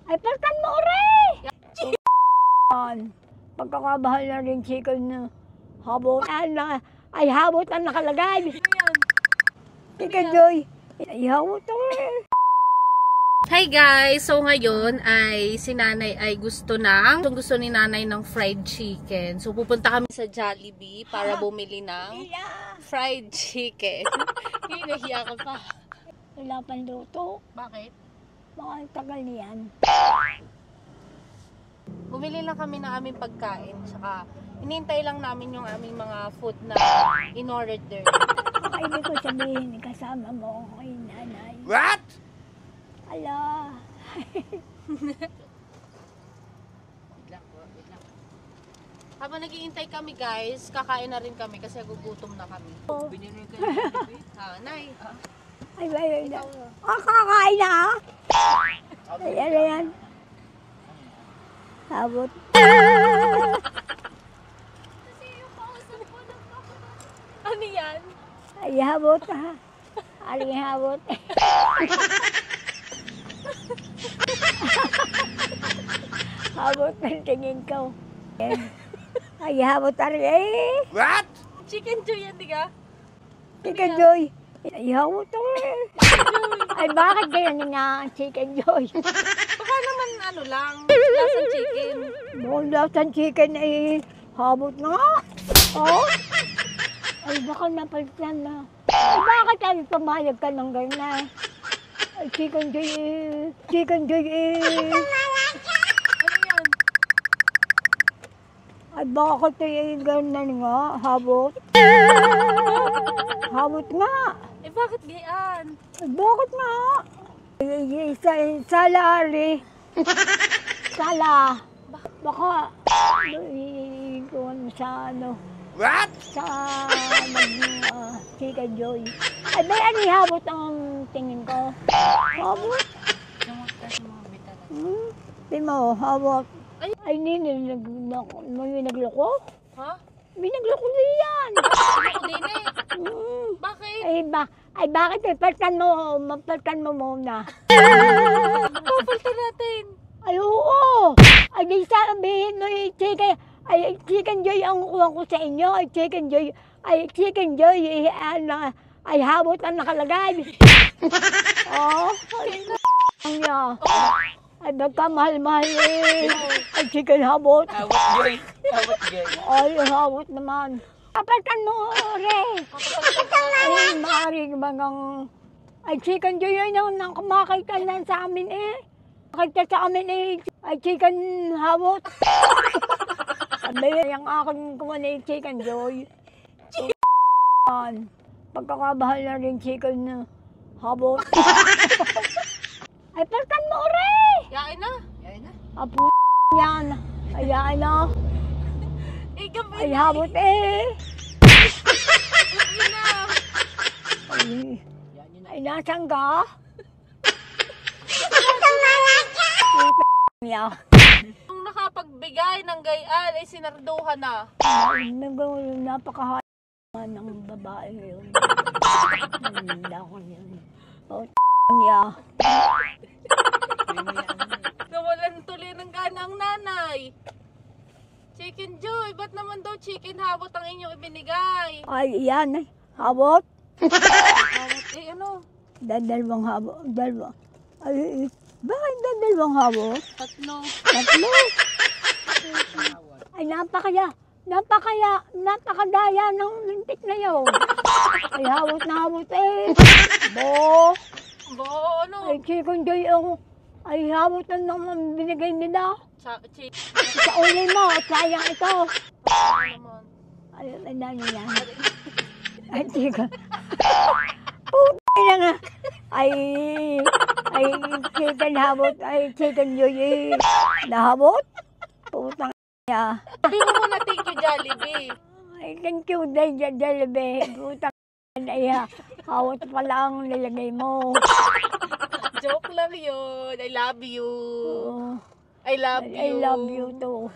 Ay, paltan mo ore! Pagkakabahal na rin chicken na habot. Ay, habot ang nakalagay. Chicken Joy. Ay, habot ore. Hi guys! So ngayon ay si nanay ay gusto ni nanay ng fried chicken. So pupunta kami sa Jollibee para bumili ng fried chicken. Hinahiya ka pa. Wala pang luto. Bakit? Baka ang tagal niyan. Bumili lang kami ng aming pagkain. Saka inintay lang namin yung aming mga food na in-order. Baka ibig ko sabihin, kasama mo kay nanay. What? Ala. Habang nag-iintay kami guys, kakain na rin kami kasi gugutom na kami. Binili ka na. Nay. Ay, ay, ay. Kakain na ha? Ay, ano yan? Habot. Ano yan? Ay, habot ha. Aling habot. Habot ng tingin ko. Ay, habot aling. What? Chicken Joy yan, di ka? Chicken Joy. Ay, habot aling. Ay, bakit ganyan nga ang Chicken Joy? Baka naman ano lang, lasang chicken. Mukhang lasang chicken ay habot na nga. Oh? Ay, baka napalitan na. Ay, bakit ay pumayag ka ng ganyan? Ay, Chicken Joy eh. Chicken Joy eh. Ano yan? Ay, bakit ay ganyan nga? Habot. Habot nga. Eh bakit gayaan? Ay, bakit nga? Salari. Sala. Baka, ikuhan mo sa ano. What? Sa Chicken Joy. Ay, ba yan habot ang tingin ko? Habot? Di mo, habot. Ay, nini, may nagloko? Ha? May nagloko din yan. Ako din eh. Bakit? Ay, bakit eh? Paltan mo muna. Papaltan natin. Ay, oo. Ay, di sabihin mo yung chicken. Ay, Chicken Joy ang kuha ko sa inyo. Ay, Chicken Joy. Ay, Chicken Joy. Ay, habot ang nakalagay. Oh. Ay, ay, magkamahal-mahal eh. Ay, chicken habot. Awat joy. Awat joy. Ay, habot naman. Kapaltan mo, re. Ay, maaaring bagang... Ay, Chicken Joy yun ang kumakita na sa amin eh. Makita sa amin eh. Ay, chicken habot. Sabi, yung aking kuha na yung Chicken Joy. Pagkakabahal na rin chicken na habot. Ay, paltan mo, re. Yain na. Apo yan. Ay, yan na. Ay, habot eh. Ay, nasan ka? Nung nakapagbigay ng gayaan ay sinarduhan na. Napakahal ng babae yun. Hindi ako yun. Oh, niya. Nawalan tuloy ng gana ang nanay. Chicken Joy, ba't naman daw chicken habot ang inyong ibinigay? Ay, yan eh. Habot. Habot eh ano? Dalawang habot. Dalawa. Ay, bakit dalawang habot? Tatlo. Tatlo. Ay, napakadaya ng lintik na yun. Ay, habot na habot eh. Bo, ano? Ay, Chicken Joy ang... Ay, habot na naman binigay nila. Sa uli mo, sayang ito. Naman. Ay, ano yan? Ay, Chicken. Puti na nga. Ay, chicken habot. Ay, Chicken Joy eh. Nahabot? Putang niya. Sabi mo muna thank you Jollibee. Ay, thank you, Jollibee. Putang niya. Hawat pala ang nilagay mo. Joke lang yun. I love you. I love you. I love you too.